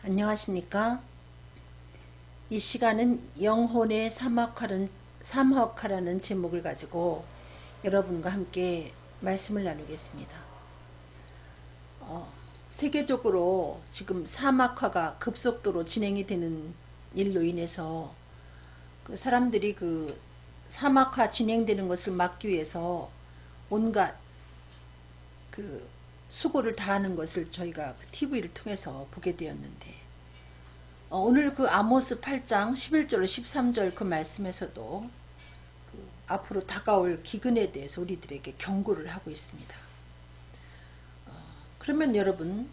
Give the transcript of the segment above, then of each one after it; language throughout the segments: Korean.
안녕하십니까? 이 시간은 영혼의 삼학화라는 제목을 가지고 여러분과 함께 말씀을 나누겠습니다. 세계적으로 지금 사막화가 급속도로 진행이 되는 일로 인해서 그 사람들이 그 사막화 진행되는 것을 막기 위해서 온갖 그 수고를 다하는 것을 저희가 TV를 통해서 보게 되었는데, 오늘 그 아모스 8장 11절 13절 그 말씀에서도 그 앞으로 다가올 기근에 대해서 우리들에게 경고를 하고 있습니다. 그러면 여러분,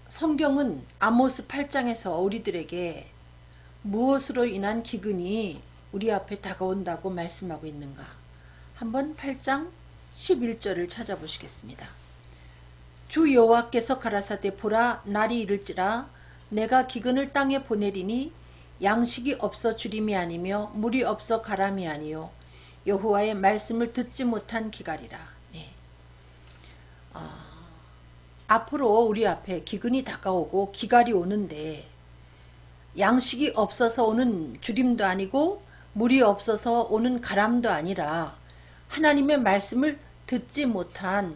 성경은 아모스 8장에서 우리들에게 무엇으로 인한 기근이 우리 앞에 다가온다고 말씀하고 있는가? 한번 8장 11절을 찾아보시겠습니다. 주 여호와께서 가라사대 보라, 날이 이를지라 내가 기근을 땅에 보내리니 양식이 없어 주림이 아니며 물이 없어 가람이 아니요 여호와의 말씀을 듣지 못한 기갈이라. 네. 앞으로 우리 앞에 기근이 다가오고 기갈이 오는데, 양식이 없어서 오는 주림도 아니고 물이 없어서 오는 가람도 아니라 하나님의 말씀을 듣지 못한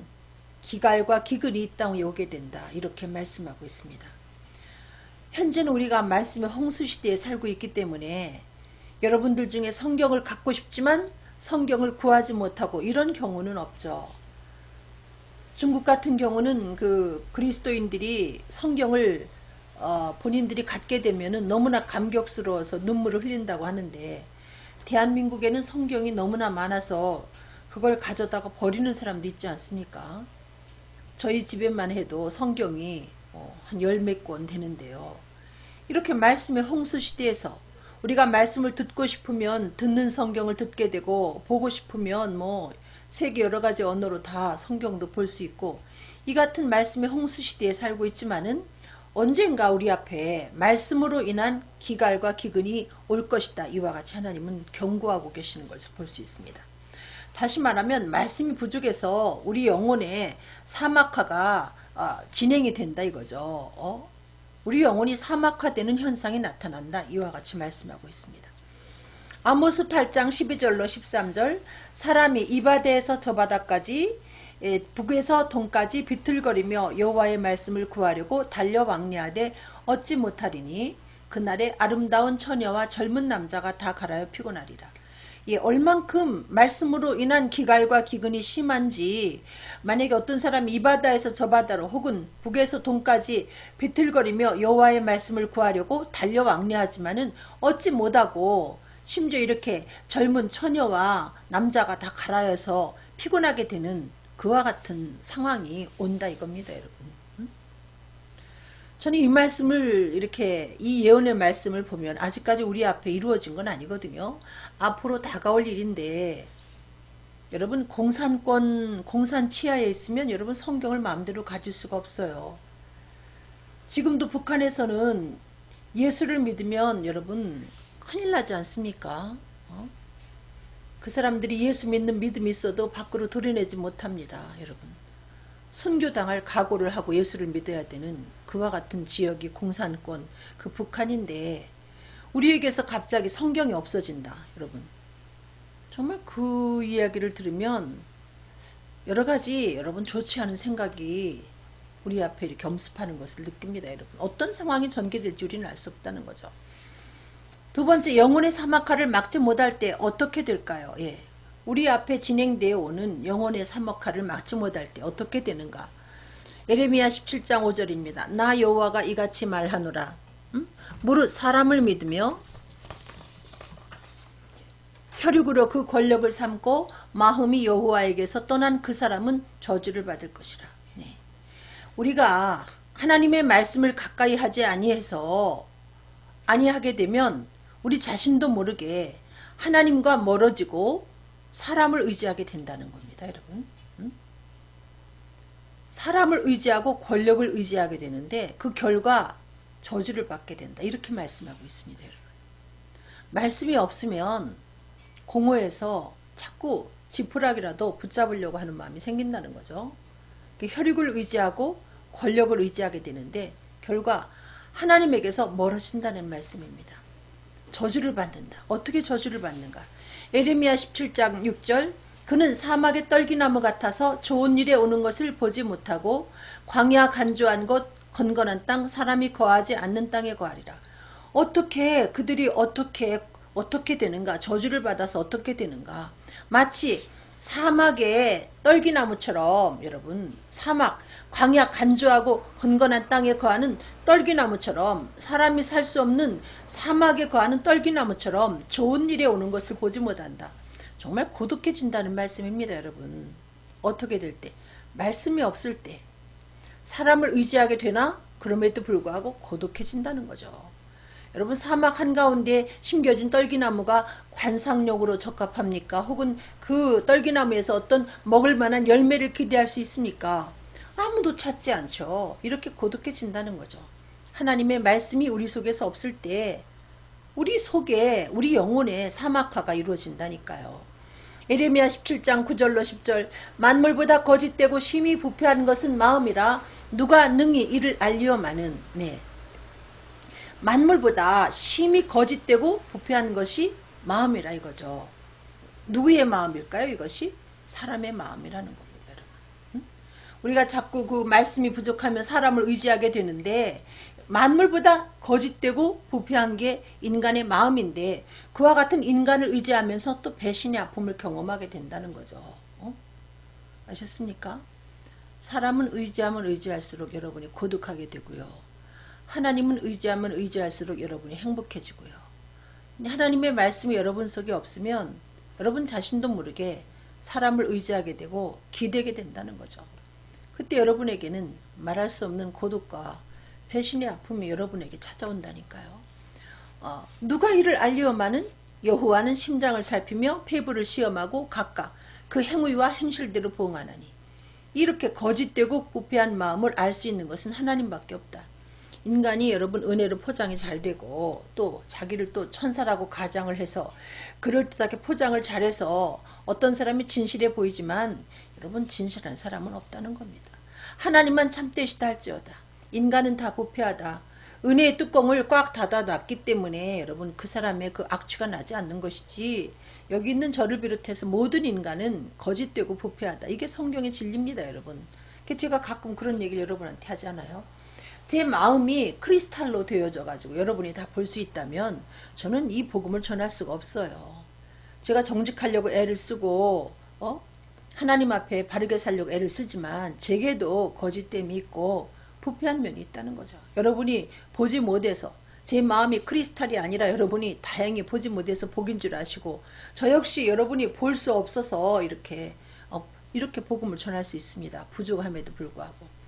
기갈과 기근이 이 땅에 오게 된다, 이렇게 말씀하고 있습니다. 현재는 우리가 말씀의 홍수시대에 살고 있기 때문에 여러분들 중에 성경을 갖고 싶지만 성경을 구하지 못하고 이런 경우는 없죠. 중국 같은 경우는 그 그리스도인들이 성경을 본인들이 갖게 되면은 너무나 감격스러워서 눈물을 흘린다고 하는데, 대한민국에는 성경이 너무나 많아서 그걸 가져다가 버리는 사람도 있지 않습니까? 저희 집에만 해도 성경이 한 열 몇 권 되는데요. 이렇게 말씀의 홍수 시대에서 우리가 말씀을 듣고 싶으면 듣는 성경을 듣게 되고, 보고 싶으면 세계 여러 가지 언어로 다 성경도 볼 수 있고, 이 같은 말씀의 홍수 시대에 살고 있지만은 언젠가 우리 앞에 말씀으로 인한 기갈과 기근이 올 것이다, 이와 같이 하나님은 경고하고 계시는 것을 볼 수 있습니다. 다시 말하면 말씀이 부족해서 우리 영혼의 사막화가 진행이 된다 이거죠. 우리 영혼이 사막화되는 현상이 나타난다, 이와 같이 말씀하고 있습니다. 아모스 8장 12절로 13절, 사람이 이 바다에서 저 바다까지 북에서 동까지 비틀거리며 여호와의 말씀을 구하려고 달려 왕래하되 얻지 못하리니 그날에 아름다운 처녀와 젊은 남자가 다 갈아여 피곤하리라. 얼만큼 말씀으로 인한 기갈과 기근이 심한지, 만약에 어떤 사람이 이 바다에서 저 바다로 혹은 북에서 동까지 비틀거리며 여호와의 말씀을 구하려고 달려 왕래하지만은 얻지 못하고, 심지어 이렇게 젊은 처녀와 남자가 다 갈아여서 피곤하게 되는 그와 같은 상황이 온다 이겁니다, 여러분. 저는 이 말씀을, 이렇게 이 예언의 말씀을 보면 아직까지 우리 앞에 이루어진 건 아니거든요. 앞으로 다가올 일인데, 여러분 공산 치하에 있으면 여러분 성경을 마음대로 가질 수가 없어요. 지금도 북한에서는 예수를 믿으면 여러분 큰일 나지 않습니까? 그 사람들이 예수 믿는 믿음이 있어도 밖으로 도려내지 못합니다, 여러분. 순교당할 각오를 하고 예수를 믿어야 되는 그와 같은 지역이 공산권, 그 북한인데, 우리에게서 갑자기 성경이 없어진다, 여러분. 정말 그 이야기를 들으면 여러 가지 여러분 좋지 않은 생각이 우리 앞에 이렇게 엄습하는 것을 느낍니다, 여러분. 어떤 상황이 전개될지 우리는 알 수 없다는 거죠. 두 번째, 영혼의 사막화를 막지 못할 때 어떻게 될까요? 우리 앞에 진행되어 오는 영혼의 사막화를 막지 못할 때 어떻게 되는가? 예레미야 17장 5절입니다. 나 여호와가 이같이 말하노라. 무릇 사람을 믿으며 혈육으로 그 권력을 삼고 마음이 여호와에게서 떠난 그 사람은 저주를 받을 것이라. 네. 우리가 하나님의 말씀을 가까이 하지 아니하게 되면 우리 자신도 모르게 하나님과 멀어지고 사람을 의지하게 된다는 겁니다, 여러분. 사람을 의지하고 권력을 의지하게 되는데 그 결과 저주를 받게 된다, 이렇게 말씀하고 있습니다, 여러분. 말씀이 없으면 공허해서 자꾸 지푸라기라도 붙잡으려고 하는 마음이 생긴다는 거죠. 혈육을 의지하고 권력을 의지하게 되는데 결과 하나님에게서 멀어진다는 말씀입니다. 저주를 받는다. 어떻게 저주를 받는가? 예레미야 17장 6절 그는 사막의 떨기나무 같아서 좋은 일에 오는 것을 보지 못하고 광야 간조한 곳 건건한 땅 사람이 거하지 않는 땅에 거하리라. 어떻게 그들이 어떻게 되는가? 저주를 받아서 어떻게 되는가? 마치 사막의 떨기나무처럼 여러분 사막 광야 간조하고 건건한 땅에 거하는 떨기나무처럼 사람이 살 수 없는 사막에 거하는 떨기나무처럼 좋은 일에 오는 것을 보지 못한다. 정말 고독해진다는 말씀입니다. 여러분 어떻게 될 때? 말씀이 없을 때 사람을 의지하게 되나? 그럼에도 불구하고 고독해진다는 거죠. 여러분 사막 한가운데 심겨진 떨기나무가 관상용으로 적합합니까? 혹은 그 떨기나무에서 어떤 먹을 만한 열매를 기대할 수 있습니까? 아무도 찾지 않죠. 이렇게 고독해진다는 거죠. 하나님의 말씀이 우리 속에서 없을 때 우리 속에 우리 영혼에 사막화가 이루어진다니까요. 예레미야 17장 9절로 10절 만물보다 거짓되고 심히 부패한 것은 마음이라 누가 능히 이를 알리오마는 네. 만물보다 심히 거짓되고 부패한 것이 마음이라 이거죠. 누구의 마음일까요? 이것이 사람의 마음이라는 겁니다. 여러분. 응? 우리가 자꾸 그 말씀이 부족하면 사람을 의지하게 되는데 만물보다 거짓되고 부패한 게 인간의 마음인데 그와 같은 인간을 의지하면서 또 배신의 아픔을 경험하게 된다는 거죠. 아셨습니까? 사람은 의지하면 의지할수록 여러분이 고독하게 되고요. 하나님은 의지하면 의지할수록 여러분이 행복해지고요. 근데 하나님의 말씀이 여러분 속에 없으면 여러분 자신도 모르게 사람을 의지하게 되고 기대게 된다는 거죠. 그때 여러분에게는 말할 수 없는 고독과 배신의 아픔이 여러분에게 찾아온다니까요. 누가 이를 알리오마는 여호와는 심장을 살피며 폐부를 시험하고 각각 그 행위와 행실대로 보응하나니 이렇게 거짓되고 부패한 마음을 알 수 있는 것은 하나님밖에 없다. 인간이 여러분 은혜로 포장이 잘 되고 또 자기를 또 천사라고 가장을 해서 그럴듯하게 포장을 잘해서 어떤 사람이 진실해 보이지만 여러분 진실한 사람은 없다는 겁니다. 하나님만 참되시다 할지어다. 인간은 다 부패하다. 은혜의 뚜껑을 꽉 닫아 놨기 때문에 여러분 그 사람의 그 악취가 나지 않는 것이지 여기 있는 저를 비롯해서 모든 인간은 거짓되고 부패하다. 이게 성경의 진리입니다. 여러분. 제가 가끔 그런 얘기를 여러분한테 하잖아요. 제 마음이 크리스탈로 되어져 가지고 여러분이 다 볼 수 있다면 저는 이 복음을 전할 수가 없어요. 제가 정직하려고 애를 쓰고 하나님 앞에 바르게 살려고 애를 쓰지만 제게도 거짓됨이 있고 부패한 면이 있다는 거죠. 여러분이 보지 못해서 제 마음이 크리스탈이 아니라 여러분이 다행히 보지 못해서 복인 줄 아시고 저 역시 여러분이 볼 수 없어서 이렇게 복음을 전할 수 있습니다. 부족함에도 불구하고.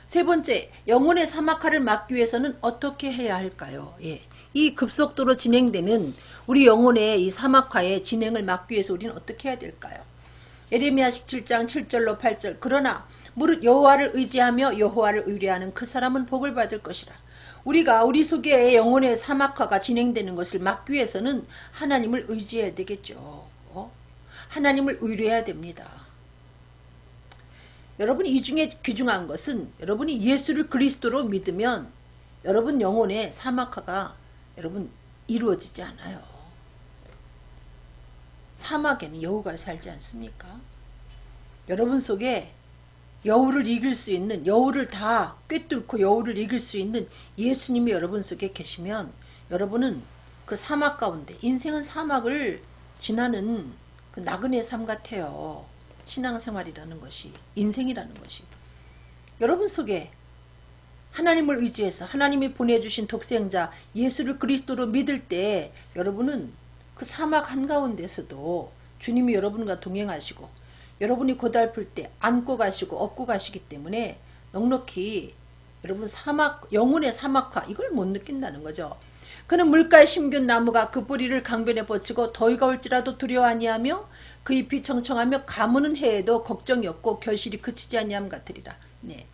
세 번째, 영혼의 사막화를 막기 위해서는 어떻게 해야 할까요? 예, 이 급속도로 진행되는 우리 영혼의 이 사막화의 진행을 막기 위해서 우리는 어떻게 해야 될까요? 예레미야 17장 7절로 8절 그러나 무릇 여호와를 의지하며 여호와를 의뢰하는 그 사람은 복을 받을 것이라. 우리가 우리 속에 영혼의 사막화가 진행되는 것을 막기 위해서는 하나님을 의지해야 되겠죠. 하나님을 의뢰해야 됩니다. 여러분 이 중에 귀중한 것은 여러분이 예수를 그리스도로 믿으면 여러분 영혼의 사막화가 여러분 이루어지지 않아요. 사막에는 여우가 살지 않습니까? 여러분 속에 여우를 이길 수 있는 여우를 다 꿰뚫고 여우를 이길 수 있는 예수님이 여러분 속에 계시면 여러분은 그 사막 가운데 인생은 사막을 지나는 그 나그네 삶 같아요. 신앙생활이라는 것이 인생이라는 것이 여러분 속에 하나님을 의지해서 하나님이 보내주신 독생자 예수를 그리스도로 믿을 때 여러분은 그 사막 한가운데서도 주님이 여러분과 동행하시고 여러분이 고달플 때 안고 가시고 업고 가시기 때문에 넉넉히 여러분 사막 영혼의 사막화 이걸 못 느낀다는 거죠. 그는 물가에 심긴 나무가 그 뿌리를 강변에 뻗치고 더위가 올지라도 두려워 아니하며 그 잎이 청청하며 가무는 해에도 걱정이 없고 결실이 그치지 아니함 같으리라. 네.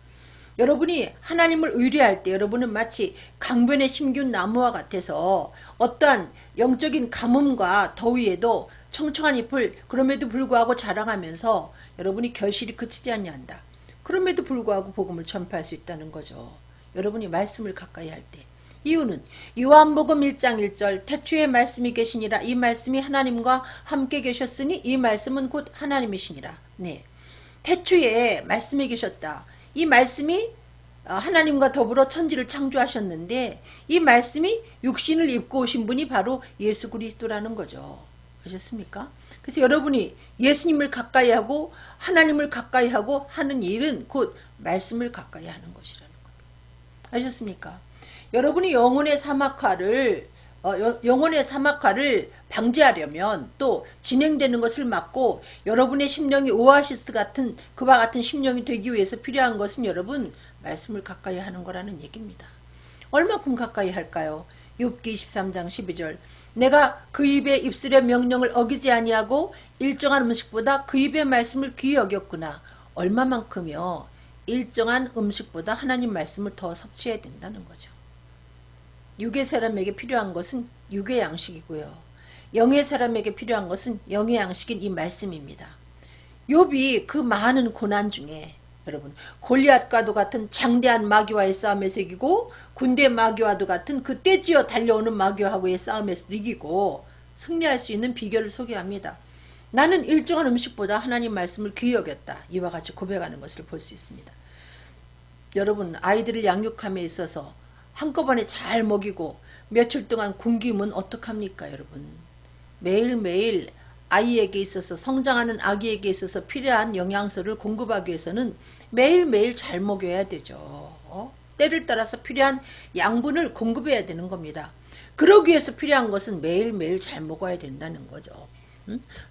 여러분이 하나님을 의뢰할 때 여러분은 마치 강변에 심긴 나무와 같아서 어떠한 영적인 가뭄과 더위에도 청청한 잎을 그럼에도 불구하고 자랑하면서 여러분이 결실이 그치지 아니한다. 그럼에도 불구하고 복음을 전파할 수 있다는 거죠. 여러분이 말씀을 가까이 할 때. 이유는 요한복음 1장 1절 태초에 말씀이 계시니라. 이 말씀이 하나님과 함께 계셨으니 이 말씀은 곧 하나님이시니라. 네. 태초에 말씀이 계셨다. 이 말씀이 하나님과 더불어 천지를 창조하셨는데 이 말씀이 육신을 입고 오신 분이 바로 예수 그리스도라는 거죠. 아셨습니까? 그래서 여러분이 예수님을 가까이 하고 하나님을 가까이 하고 하는 일은 곧 말씀을 가까이 하는 것이라는 겁니다. 아셨습니까? 여러분이 영혼의 사막화를 방지하려면 또 진행되는 것을 막고 여러분의 심령이 오아시스 같은 그와 같은 심령이 되기 위해서 필요한 것은 여러분 말씀을 가까이 하는 거라는 얘기입니다. 얼마큼 가까이 할까요? 욥기 23장 12절 내가 그 입의 입술의 명령을 어기지 아니하고 일정한 음식보다 그 입의 말씀을 귀히 여겼구나. 얼마만큼요? 일정한 음식보다 하나님 말씀을 더 섭취해야 된다는 거죠. 육의 사람에게 필요한 것은 육의 양식이고요. 영의 사람에게 필요한 것은 영의 양식인 이 말씀입니다. 욥이 그 많은 고난 중에 여러분 골리앗과도 같은 장대한 마귀와의 싸움에서 이기고 군대 마귀와도 같은 그 떼지어 달려오는 마귀하고의 싸움에서 이기고 승리할 수 있는 비결을 소개합니다. 나는 일정한 음식보다 하나님 말씀을 귀히 여겼다. 이와 같이 고백하는 것을 볼 수 있습니다. 여러분 아이들을 양육함에 있어서 한꺼번에 잘 먹이고 며칠 동안 굶기면 어떡합니까 여러분. 매일매일 아이에게 있어서 성장하는 아기에게 있어서 필요한 영양소를 공급하기 위해서는 매일매일 잘 먹여야 되죠. 때를 따라서 필요한 양분을 공급해야 되는 겁니다. 그러기 위해서 필요한 것은 매일매일 잘 먹어야 된다는 거죠.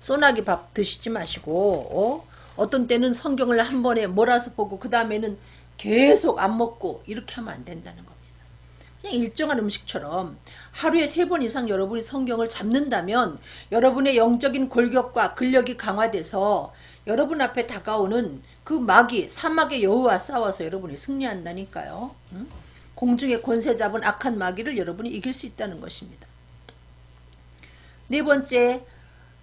소나기 밥 드시지 마시고 어떤 때는 성경을 한 번에 몰아서 보고 그 다음에는 계속 안 먹고 이렇게 하면 안 된다는 겁니다. 그냥 일정한 음식처럼 하루에 3번 이상 여러분이 성경을 잡는다면 여러분의 영적인 골격과 근력이 강화돼서 여러분 앞에 다가오는 그 마귀 사막의 여우와 싸워서 여러분이 승리한다니까요. 공중의 권세 잡은 악한 마귀를 여러분이 이길 수 있다는 것입니다. 네 번째,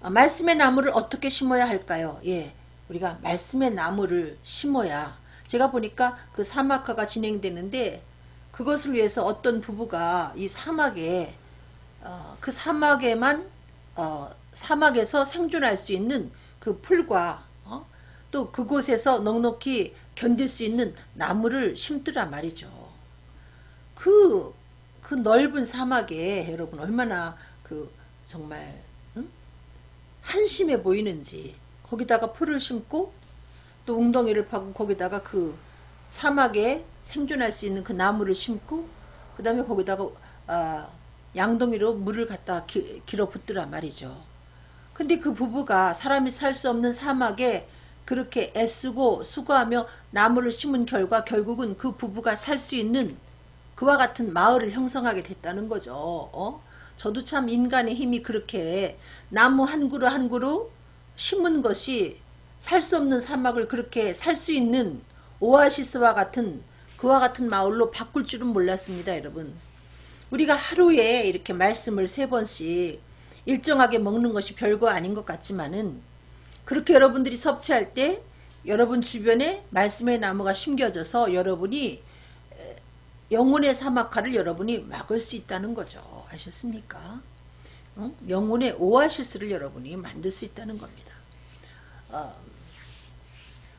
말씀의 나무를 어떻게 심어야 할까요? 예, 우리가 말씀의 나무를 심어야, 제가 보니까 그 사막화가 진행되는데 그것을 위해서 어떤 부부가 이 사막에 그 사막에만 사막에서 생존할 수 있는 그 풀과 또 그곳에서 넉넉히 견딜 수 있는 나무를 심더라 말이죠. 그 넓은 사막에 여러분 얼마나 그 정말 한심해 보이는지 거기다가 풀을 심고 또 웅덩이를 파고 거기다가 그 사막에 생존할 수 있는 그 나무를 심고 그 다음에 거기다가 양동이로 물을 갖다 길어 붓더라 말이죠. 근데 그 부부가 사람이 살 수 없는 사막에 그렇게 애쓰고 수고하며 나무를 심은 결과 결국은 그 부부가 살 수 있는 그와 같은 마을을 형성하게 됐다는 거죠. 저도 참 인간의 힘이 그렇게 나무 한 그루 한 그루 심은 것이 살 수 없는 사막을 그렇게 살 수 있는 오아시스와 같은 그와 같은 마을로 바꿀 줄은 몰랐습니다. 여러분 우리가 하루에 이렇게 말씀을 3번씩 일정하게 먹는 것이 별거 아닌 것 같지만은 그렇게 여러분들이 섭취할 때 여러분 주변에 말씀의 나무가 심겨져서 여러분이 영혼의 사막화를 여러분이 막을 수 있다는 거죠. 아셨습니까? 영혼의 오아시스를 여러분이 만들 수 있다는 겁니다.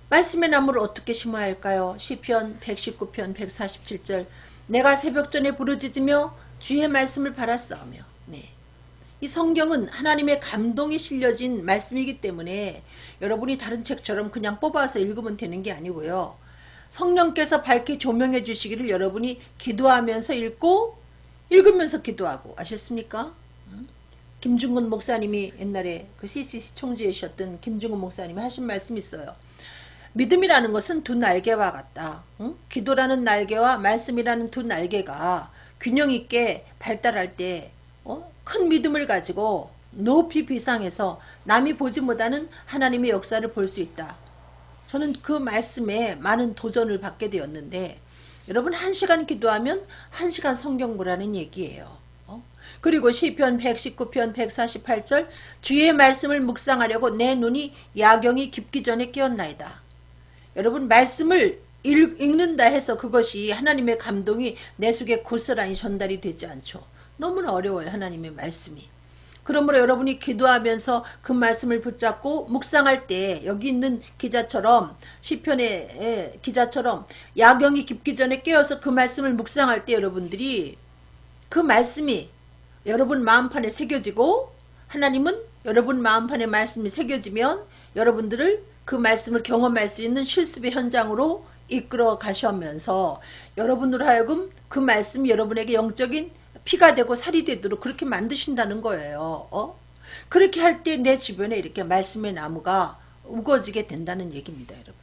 말씀의 나무를 어떻게 심어야 할까요? 시편 119편 147절 내가 새벽전에 부르짖으며 주의 말씀을 바라싸우며. 네. 이 성경은 하나님의 감동이 실려진 말씀이기 때문에 여러분이 다른 책처럼 그냥 뽑아서 읽으면 되는 게 아니고요. 성령께서 밝게 조명해 주시기를 여러분이 기도하면서 읽고 읽으면서 기도하고. 아셨습니까? 김중근 목사님이 옛날에 그 CCC 총재이셨던 김중근 목사님이 하신 말씀이 있어요. 믿음이라는 것은 2날개와 같다. 기도라는 날개와 말씀이라는 2날개가 균형 있게 발달할 때 큰 믿음을 가지고 높이 비상해서 남이 보지 못하는 하나님의 역사를 볼 수 있다. 저는 그 말씀에 많은 도전을 받게 되었는데 여러분 1시간 기도하면 1시간 성경 보라는 얘기예요. 그리고 시편 119편 148절 주의 말씀을 묵상하려고 내 눈이 야경이 깊기 전에 깨었나이다. 여러분 말씀을 읽는다 해서 그것이 하나님의 감동이 내 속에 고스란히 전달이 되지 않죠. 너무나 어려워요. 하나님의 말씀이. 그러므로 여러분이 기도하면서 그 말씀을 붙잡고 묵상할 때 여기 있는 기자처럼 시편의 기자처럼 야경이 깊기 전에 깨어서 그 말씀을 묵상할 때 여러분들이 그 말씀이 여러분 마음판에 새겨지고 하나님은 여러분 마음판에 말씀이 새겨지면 여러분들을 그 말씀을 경험할 수 있는 실습의 현장으로 이끌어 가시면서 여러분으로 하여금 그 말씀이 여러분에게 영적인 피가 되고 살이 되도록 그렇게 만드신다는 거예요. 그렇게 할 때 내 주변에 이렇게 말씀의 나무가 우거지게 된다는 얘기입니다, 여러분.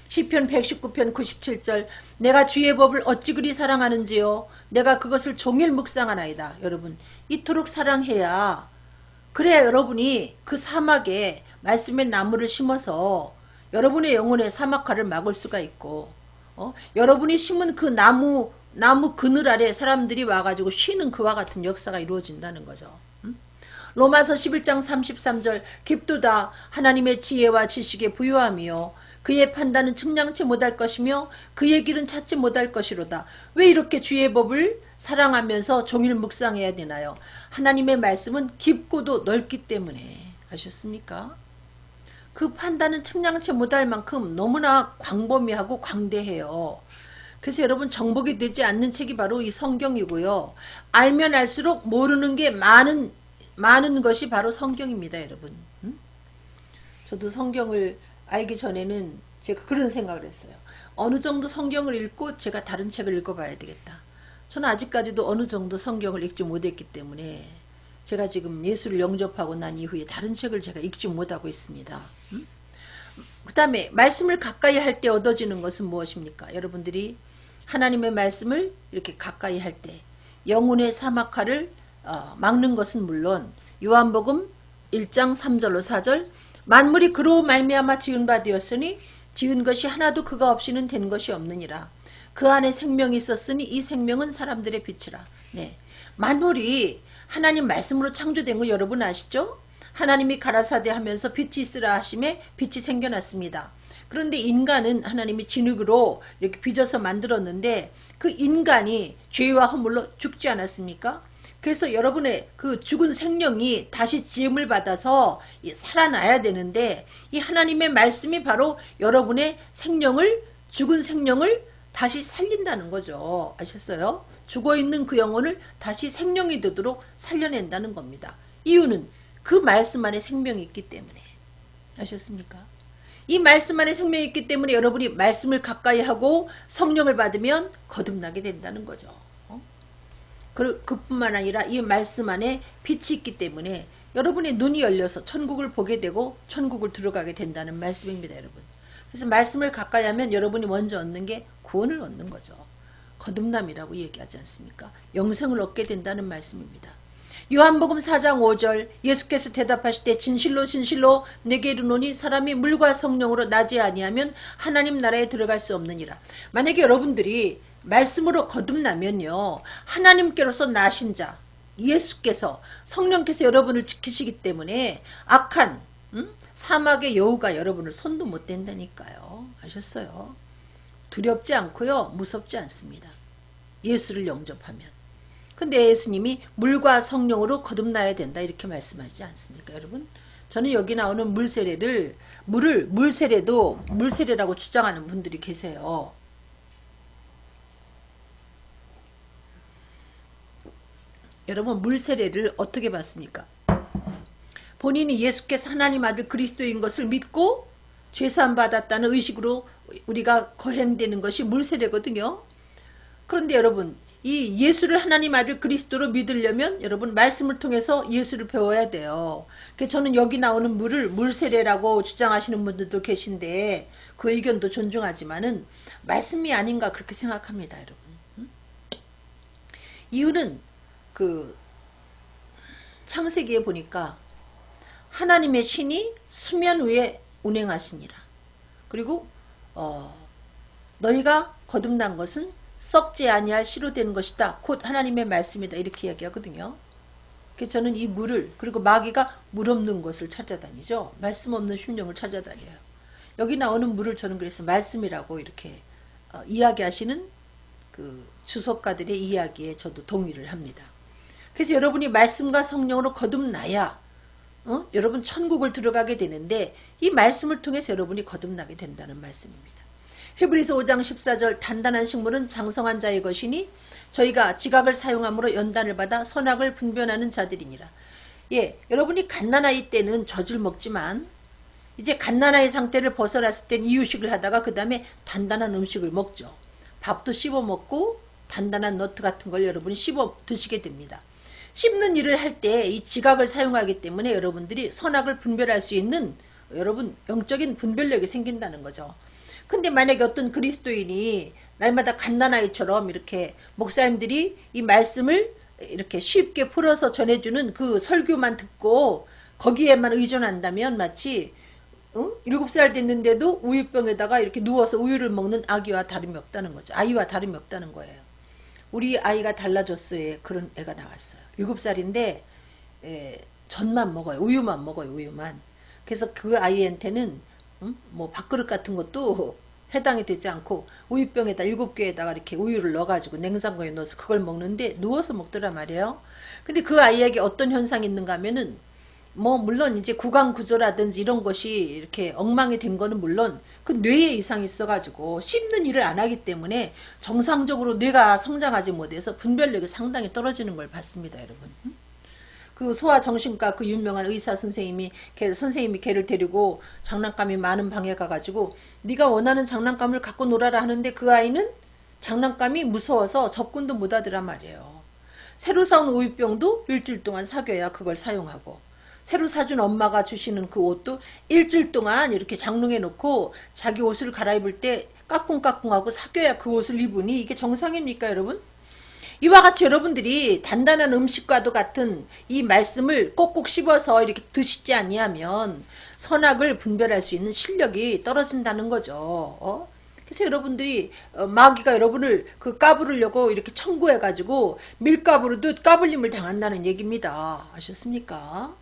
시편 119편 97절 내가 주의 법을 어찌 그리 사랑하는지요. 내가 그것을 종일 묵상하나이다. 여러분 이토록 사랑해야 그래야 여러분이 그 사막에 말씀의 나무를 심어서 여러분의 영혼의 사막화를 막을 수가 있고 여러분이 심은 그 나무 그늘 아래 사람들이 와가지고 쉬는 그와 같은 역사가 이루어진다는 거죠. 로마서 11장 33절 깊도다 하나님의 지혜와 지식에 부유함이요 그의 판단은 측량치 못할 것이며 그의 길은 찾지 못할 것이로다. 왜 이렇게 주의 법을 사랑하면서 종일 묵상해야 되나요? 하나님의 말씀은 깊고도 넓기 때문에. 아셨습니까? 그 판단은 측량치 못할 만큼 너무나 광범위하고 광대해요. 그래서 여러분 정복이 되지 않는 책이 바로 이 성경이고요. 알면 알수록 모르는 게 많은 것이 바로 성경입니다, 여러분. 저도 성경을 알기 전에는 제가 그런 생각을 했어요. 어느 정도 성경을 읽고 제가 다른 책을 읽어봐야 되겠다. 저는 아직까지도 어느 정도 성경을 읽지 못했기 때문에 제가 지금 예수를 영접하고 난 이후에 다른 책을 제가 읽지 못하고 있습니다. 그 다음에 말씀을 가까이 할 때 얻어지는 것은 무엇입니까? 여러분들이 하나님의 말씀을 이렇게 가까이 할 때 영혼의 사막화를 막는 것은 물론 요한복음 1장 3절로 4절 만물이 그로 말미암아 지은 바 되었으니 지은 것이 하나도 그가 없이는 된 것이 없느니라. 그 안에 생명이 있었으니 이 생명은 사람들의 빛이라. 네, 만물이 하나님 말씀으로 창조된 거 여러분 아시죠? 하나님이 가라사대 하면서 빛이 있으라 하심에 빛이 생겨났습니다. 그런데 인간은 하나님이 진흙으로 이렇게 빚어서 만들었는데 그 인간이 죄와 허물로 죽지 않았습니까? 그래서 여러분의 그 죽은 생명이 다시 지음을 받아서 살아나야 되는데 이 하나님의 말씀이 바로 여러분의 생명을 죽은 생명을 다시 살린다는 거죠. 아셨어요? 죽어있는 그 영혼을 다시 생명이 되도록 살려낸다는 겁니다. 이유는 그 말씀 안에 생명이 있기 때문에. 아셨습니까? 이 말씀 안에 생명이 있기 때문에 여러분이 말씀을 가까이 하고 성령을 받으면 거듭나게 된다는 거죠. 그뿐만 아니라 이 말씀 안에 빛이 있기 때문에 여러분의 눈이 열려서 천국을 보게 되고 천국을 들어가게 된다는 말씀입니다, 여러분. 그래서 말씀을 가까이 하면 여러분이 먼저 얻는 게 구원을 얻는 거죠. 거듭남이라고 얘기하지 않습니까? 영생을 얻게 된다는 말씀입니다. 요한복음 4장 5절 예수께서 대답하실 때 진실로 진실로 내게 이르노니 사람이 물과 성령으로 나지 아니하면 하나님 나라에 들어갈 수 없느니라. 만약에 여러분들이 말씀으로 거듭나면요 하나님께로서 나신 자 예수께서 성령께서 여러분을 지키시기 때문에 악한 사막의 여우가 여러분을 손도 못 댄다니까요. 아셨어요? 두렵지 않고요 무섭지 않습니다. 예수를 영접하면. 근데 예수님이 물과 성령으로 거듭나야 된다 이렇게 말씀하시지 않습니까, 여러분? 저는 여기 나오는 물세례를 물세례도 물세례라고 주장하는 분들이 계세요. 여러분 물세례를 어떻게 받습니까? 본인이 예수께서 하나님 아들 그리스도인 것을 믿고 죄사함 받았다는 의식으로 우리가 거행되는 것이 물세례거든요. 그런데 여러분 이 예수를 하나님 아들 그리스도로 믿으려면 여러분 말씀을 통해서 예수를 배워야 돼요. 그래서 저는 여기 나오는 물을 물세례라고 주장하시는 분들도 계신데 그 의견도 존중하지만은 말씀이 아닌가 그렇게 생각합니다, 여러분. 이유는 그 창세기에 보니까 하나님의 신이 수면 위에 운행하시니라. 그리고 너희가 거듭난 것은 썩지 아니할 씨로 된 것이다. 곧 하나님의 말씀이다. 이렇게 이야기하거든요. 그래서 저는 이 물을 그리고 마귀가 물 없는 곳을 찾아다니죠. 말씀 없는 심령을 찾아다녀요. 여기 나오는 물을 저는 그래서 말씀이라고 이렇게 이야기하시는 그 주석가들의 이야기에 저도 동의를 합니다. 그래서 여러분이 말씀과 성령으로 거듭나야 여러분 천국을 들어가게 되는데 이 말씀을 통해서 여러분이 거듭나게 된다는 말씀입니다. 히브리서 5장 14절 단단한 식물은 장성한 자의 것이니 저희가 지각을 사용함으로 연단을 받아 선악을 분별하는 자들이니라. 예, 여러분이 갓난아이 때는 젖을 먹지만 이제 갓난아이 상태를 벗어났을 땐 이유식을 하다가 그 다음에 단단한 음식을 먹죠. 밥도 씹어 먹고 단단한 너트 같은 걸 여러분이 씹어 드시게 됩니다. 씹는 일을 할 때 이 지각을 사용하기 때문에 여러분들이 선악을 분별할 수 있는 여러분 영적인 분별력이 생긴다는 거죠. 근데 만약에 어떤 그리스도인이 날마다 갓난아이처럼 이렇게 목사님들이 이 말씀을 이렇게 쉽게 풀어서 전해주는 그 설교만 듣고 거기에만 의존한다면 마치 7살 됐는데도 우유병에다가 이렇게 누워서 우유를 먹는 아기와 다름이 없다는 거죠. 아이와 다름이 없다는 거예요. 우리 아이가 달라졌어에 그런 애가 나왔어요. 7살인데 젖만 먹어요. 우유만 먹어요. 우유만. 그래서 그 아이한테는 뭐 밥그릇 같은 것도 해당이 되지 않고 우유병에다 7개에다가 이렇게 우유를 넣어가지고 냉장고에 넣어서 그걸 먹는데 누워서 먹더란 말이에요. 근데 그 아이에게 어떤 현상이 있는가 하면은 뭐 물론 이제 구강 구조라든지 이런 것이 이렇게 엉망이 된 거는 물론 그 뇌에 이상이 있어가지고 씹는 일을 안 하기 때문에 정상적으로 뇌가 성장하지 못해서 분별력이 상당히 떨어지는 걸 봤습니다, 여러분. 그 소아정신과 그 유명한 의사 선생님이 걔를 데리고 장난감이 많은 방에 가가지고 네가 원하는 장난감을 갖고 놀아라 하는데 그 아이는 장난감이 무서워서 접근도 못하더란 말이에요. 새로 사온 우유병도 일주일 동안 사귀어야 그걸 사용하고 새로 사준 엄마가 주시는 그 옷도 일주일 동안 이렇게 장롱에 놓고 자기 옷을 갈아입을 때 까꿍까꿍하고 사귀어야 그 옷을 입으니 이게 정상입니까, 여러분? 이와 같이 여러분들이 단단한 음식과도 같은 이 말씀을 꼭꼭 씹어서 이렇게 드시지 아니하면 선악을 분별할 수 있는 실력이 떨어진다는 거죠. 그래서 여러분들이 마귀가 여러분을 그 까부르려고 이렇게 청구해가지고 밀가부르도 까불림을 당한다는 얘기입니다. 아셨습니까?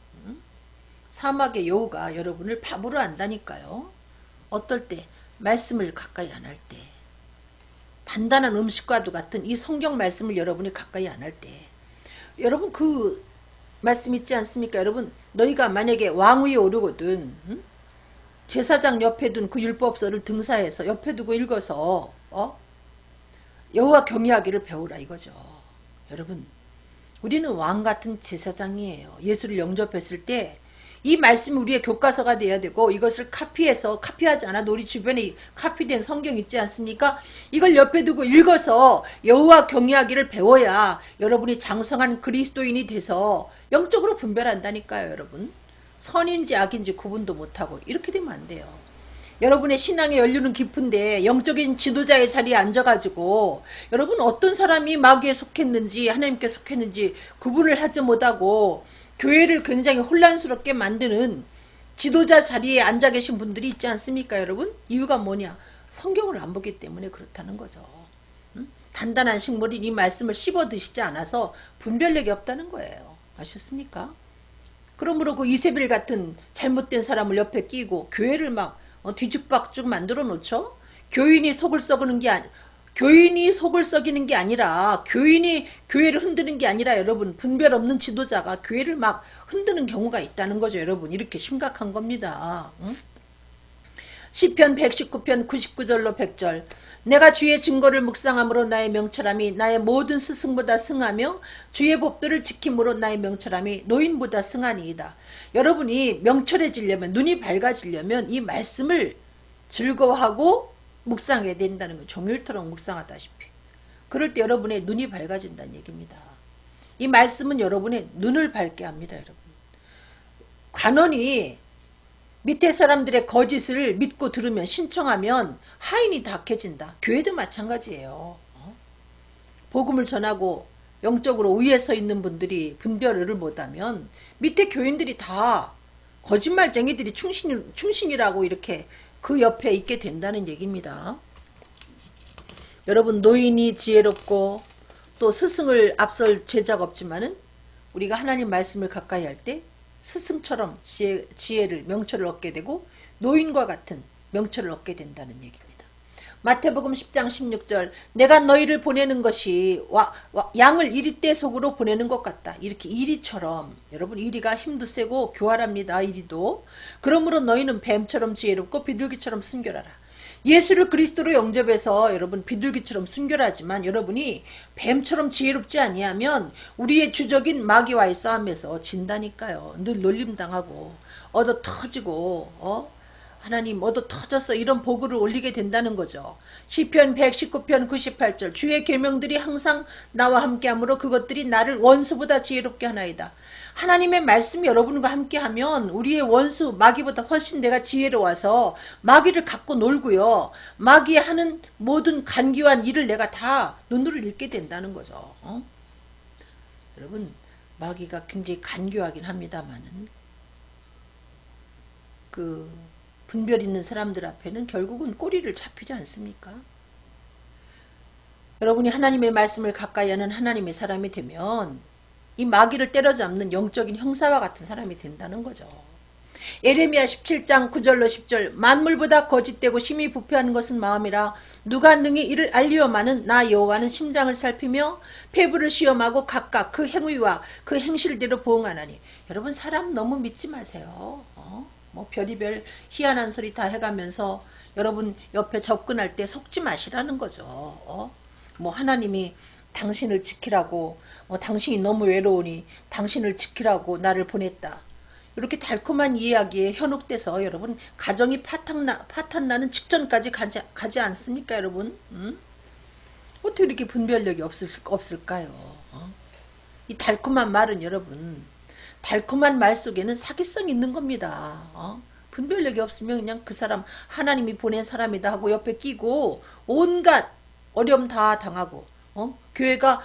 사막의 여우가 여러분을 바보로 한다니까요. 어떨 때? 말씀을 가까이 안 할 때. 단단한 음식과도 같은 이 성경 말씀을 여러분이 가까이 안 할 때. 여러분 그 말씀 있지 않습니까? 여러분 너희가 만약에 왕위에 오르거든 제사장 옆에 둔 그 율법서를 등사해서 옆에 두고 읽어서 여호와 경외하기를 배우라 이거죠. 여러분 우리는 왕 같은 제사장이에요. 예수를 영접했을 때 이 말씀이 우리의 교과서가 돼야 되고 이것을 카피하지 않아도 우리 주변에 카피된 성경 있지 않습니까? 이걸 옆에 두고 읽어서 여호와 경외하기를 배워야 여러분이 장성한 그리스도인이 돼서 영적으로 분별한다니까요. 여러분 선인지 악인지 구분도 못하고 이렇게 되면 안 돼요. 여러분의 신앙의 연륜은 깊은데 영적인 지도자의 자리에 앉아가지고 여러분 어떤 사람이 마귀에 속했는지 하나님께 속했는지 구분을 하지 못하고 교회를 굉장히 혼란스럽게 만드는 지도자 자리에 앉아 계신 분들이 있지 않습니까, 여러분? 이유가 뭐냐? 성경을 안 보기 때문에 그렇다는 거죠. 단단한 식물이 이 말씀을 씹어 드시지 않아서 분별력이 없다는 거예요. 아셨습니까? 그러므로 그 이세벨 같은 잘못된 사람을 옆에 끼고 교회를 막 뒤죽박죽 만들어 놓죠? 교인이 속을 썩이는 게 아니라 교인이 교회를 흔드는 게 아니라 여러분 분별 없는 지도자가 교회를 막 흔드는 경우가 있다는 거죠. 여러분 이렇게 심각한 겁니다. 시편 119편 99절로 100절 내가 주의 증거를 묵상함으로 나의 명철함이 나의 모든 스승보다 승하며 주의 법도를 지킴으로 나의 명철함이 노인보다 승하니이다. 여러분이 명철해지려면 눈이 밝아지려면 이 말씀을 즐거워하고 묵상해야 된다는 거예요. 종일토록 묵상하다시피. 그럴 때 여러분의 눈이 밝아진다는 얘기입니다. 이 말씀은 여러분의 눈을 밝게 합니다. 여러분. 관원이 밑에 사람들의 거짓을 믿고 들으면 신청하면 하인이 다 악해진다. 교회도 마찬가지예요. 복음을 전하고 영적으로 위에 서 있는 분들이 분별을 못하면 밑에 교인들이 다 거짓말쟁이들이 충신이라고 이렇게 그 옆에 있게 된다는 얘기입니다. 여러분 노인이 지혜롭고 또 스승을 앞설 제자가 없지만은 우리가 하나님 말씀을 가까이 할 때 스승처럼 지혜를 명철을 얻게 되고 노인과 같은 명철을 얻게 된다는 얘기입니다. 마태복음 10장 16절 내가 너희를 보내는 것이 양을 이리떼 속으로 보내는 것 같다. 이렇게 이리처럼 여러분 이리가 힘도 세고 교활합니다. 이리도. 그러므로 너희는 뱀처럼 지혜롭고 비둘기처럼 순결하라. 예수를 그리스도로 영접해서 여러분 비둘기처럼 순결하지만 여러분이 뱀처럼 지혜롭지 아니하면 우리의 주적인 마귀와의 싸움에서 진다니까요. 늘 놀림당하고 얻어 터지고 하나님 얻어 터져서 이런 보고를 올리게 된다는 거죠. 시편 119편 98절 주의 계명들이 항상 나와 함께하므로 그것들이 나를 원수보다 지혜롭게 하나이다. 하나님의 말씀이 여러분과 함께하면 우리의 원수 마귀보다 훨씬 내가 지혜로워서 마귀를 갖고 놀고요. 마귀의 하는 모든 간교한 일을 내가 다 눈으로 읽게 된다는 거죠. 여러분 마귀가 굉장히 간교하긴 합니다만은 분별 있는 사람들 앞에는 결국은 꼬리를 잡히지 않습니까? 여러분이 하나님의 말씀을 가까이 하는 하나님의 사람이 되면 이 마귀를 때려잡는 영적인 형사와 같은 사람이 된다는 거죠. 예레미야 17장 9절로 10절 만물보다 거짓되고 심히 부패하는 것은 마음이라 누가 능히 이를 알리오마는 나 여호와는 심장을 살피며 폐부를 시험하고 각각 그 행위와 그 행실대로 보응하나니. 여러분 사람 너무 믿지 마세요. 별의별 희한한 소리 다 해가면서 여러분 옆에 접근할 때 속지 마시라는 거죠. 하나님이 당신을 지키라고 당신이 너무 외로우니 당신을 지키라고 나를 보냈다. 이렇게 달콤한 이야기에 현혹돼서 여러분 가정이 파탄나는 직전까지 가지 않습니까 여러분? 어떻게 이렇게 분별력이 없을까요? 이 달콤한 말은 여러분 달콤한 말 속에는 사기성이 있는 겁니다. 분별력이 없으면 그냥 그 사람 하나님이 보낸 사람이다 하고 옆에 끼고 온갖 어려움 다 당하고 교회가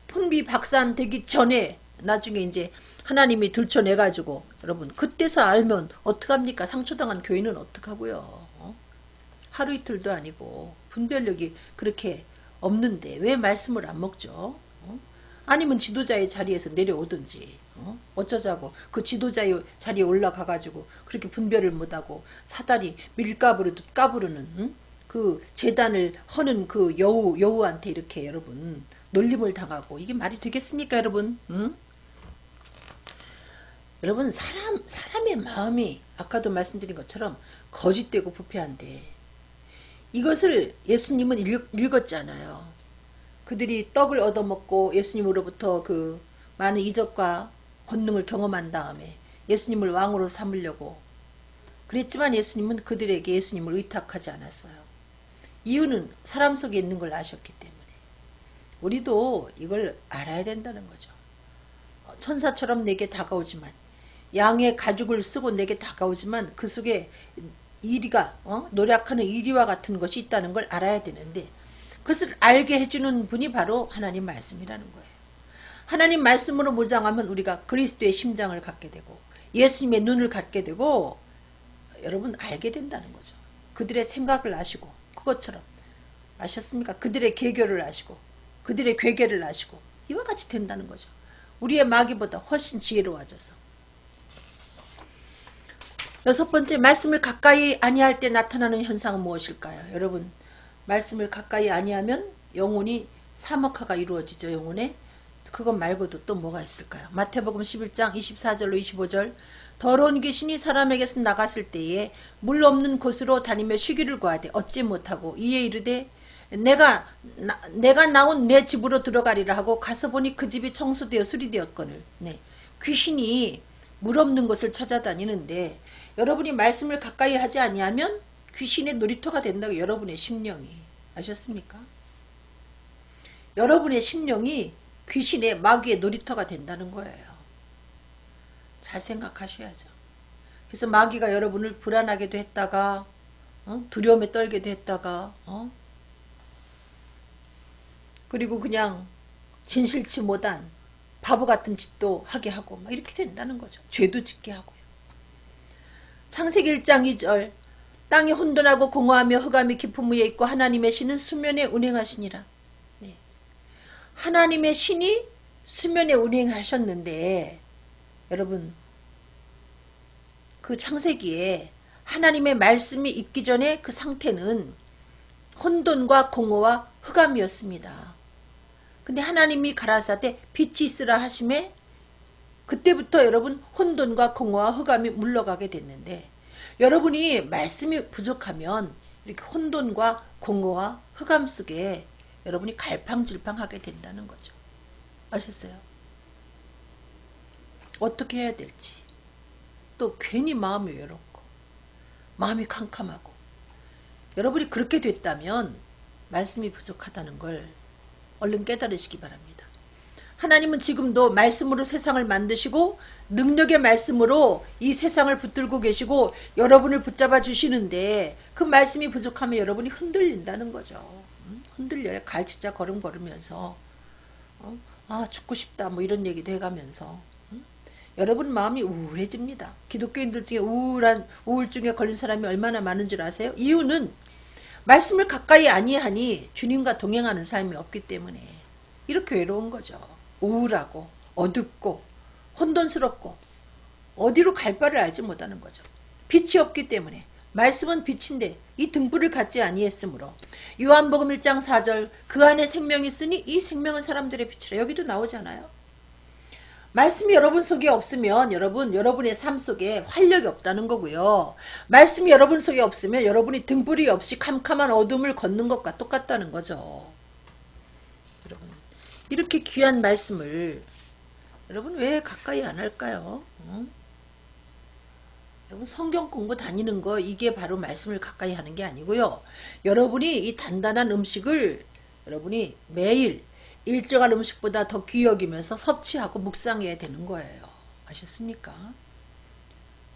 풍비박산되기 전에 나중에 이제 하나님이 들춰내가지고 여러분 그때서 알면 어떡합니까? 상처당한 교인은 어떡하고요? 하루 이틀도 아니고 분별력이 그렇게 없는데 왜 말씀을 안 먹죠? 아니면 지도자의 자리에서 내려오든지 어쩌자고 그 지도자의 자리에 올라가가지고 그렇게 분별을 못하고 사다리 밀가부르 까부르는 그 재단을 허는 그 여우한테 이렇게 여러분 놀림을 당하고 이게 말이 되겠습니까 여러분? 여러분 사람의 마음이 아까도 말씀드린 것처럼 거짓되고 부패한데 이것을 예수님은 읽었잖아요. 그들이 떡을 얻어먹고 예수님으로부터 그 많은 이적과 권능을 경험한 다음에 예수님을 왕으로 삼으려고 그랬지만 예수님은 그들에게 예수님을 의탁하지 않았어요. 이유는 사람 속에 있는 걸 아셨기 때문에. 우리도 이걸 알아야 된다는 거죠. 천사처럼 내게 다가오지만 양의 가죽을 쓰고 내게 다가오지만 그 속에 이리가 노력하는 이리와 같은 것이 있다는 걸 알아야 되는데 그것을 알게 해주는 분이 바로 하나님 말씀이라는 거예요. 하나님 말씀으로 무장하면 우리가 그리스도의 심장을 갖게 되고 예수님의 눈을 갖게 되고 여러분 알게 된다는 거죠. 그들의 생각을 아시고 그것처럼 아셨습니까? 그들의 계교를 아시고 그들의 괴계를 아시고 이와 같이 된다는 거죠. 우리의 마귀보다 훨씬 지혜로워져서. 여섯 번째, 말씀을 가까이 아니할 때 나타나는 현상은 무엇일까요? 여러분 말씀을 가까이 아니하면 영혼이 사목화가 이루어지죠. 영혼에. 그것 말고도 또 뭐가 있을까요? 마태복음 11장 24절로 25절 더러운 귀신이 사람에게서 나갔을 때에 물 없는 곳으로 다니며 쉬기를 구하되 얻지 못하고 이에 이르되 내가 나온 내 집으로 들어가리라 하고 가서 보니 그 집이 청소되어 수리되었거늘. 네. 귀신이 물 없는 곳을 찾아다니는데 여러분이 말씀을 가까이 하지 아니하면 귀신의 놀이터가 된다고 여러분의 심령이. 아셨습니까? 여러분의 심령이 귀신의 마귀의 놀이터가 된다는 거예요. 잘 생각하셔야죠. 그래서 마귀가 여러분을 불안하게도 했다가 두려움에 떨게도 했다가 그리고 그냥 진실치 못한 바보 같은 짓도 하게 하고 막 이렇게 된다는 거죠. 죄도 짓게 하고요. 창세기 1장 2절 땅이 혼돈하고 공허하며 흑암이 깊은 무에 있고 하나님의 신은 수면에 운행하시니라. 네. 하나님의 신이 수면에 운행하셨는데 여러분 그 창세기에 하나님의 말씀이 있기 전에 그 상태는 혼돈과 공허와 흑암이었습니다. 근데 하나님이 가라사대 빛이 있으라 하심에 그때부터 여러분 혼돈과 공허와 흑암이 물러가게 됐는데, 여러분이 말씀이 부족하면 이렇게 혼돈과 공허와 흑암 속에 여러분이 갈팡질팡하게 된다는 거죠. 아셨어요? 어떻게 해야 될지. 또 괜히 마음이 외롭고 마음이 캄캄하고. 여러분이 그렇게 됐다면 말씀이 부족하다는 걸 얼른 깨달으시기 바랍니다. 하나님은 지금도 말씀으로 세상을 만드시고 능력의 말씀으로 이 세상을 붙들고 계시고 여러분을 붙잡아 주시는데, 그 말씀이 부족하면 여러분이 흔들린다는 거죠. 흔들려요. 갈치자 걸음 걸으면서 아 죽고 싶다 뭐 이런 얘기도 해가면서 여러분 마음이 우울해집니다. 기독교인들 중에 우울증에 걸린 사람이 얼마나 많은 줄 아세요? 이유는 말씀을 가까이 아니하니 주님과 동행하는 삶이 없기 때문에 이렇게 외로운 거죠. 우울하고 어둡고 혼돈스럽고 어디로 갈 바를 알지 못하는 거죠. 빛이 없기 때문에. 말씀은 빛인데 이 등불을 갖지 아니했으므로 요한복음 1장 4절 그 안에 생명이 있으니 이 생명은 사람들의 빛이라. 여기도 나오잖아요. 말씀이 여러분 속에 없으면 여러분의 삶 속에 활력이 없다는 거고요. 말씀이 여러분 속에 없으면 여러분이 등불이 없이 캄캄한 어둠을 걷는 것과 똑같다는 거죠. 여러분, 이렇게 귀한 말씀을 여러분 왜 가까이 안 할까요? 여러분 성경 공부 다니는 거, 이게 바로 말씀을 가까이 하는 게 아니고요. 여러분이 이 단단한 음식을 여러분이 매일 일정한 음식보다 더 귀히 여기면서 섭취하고 묵상해야 되는 거예요. 아셨습니까?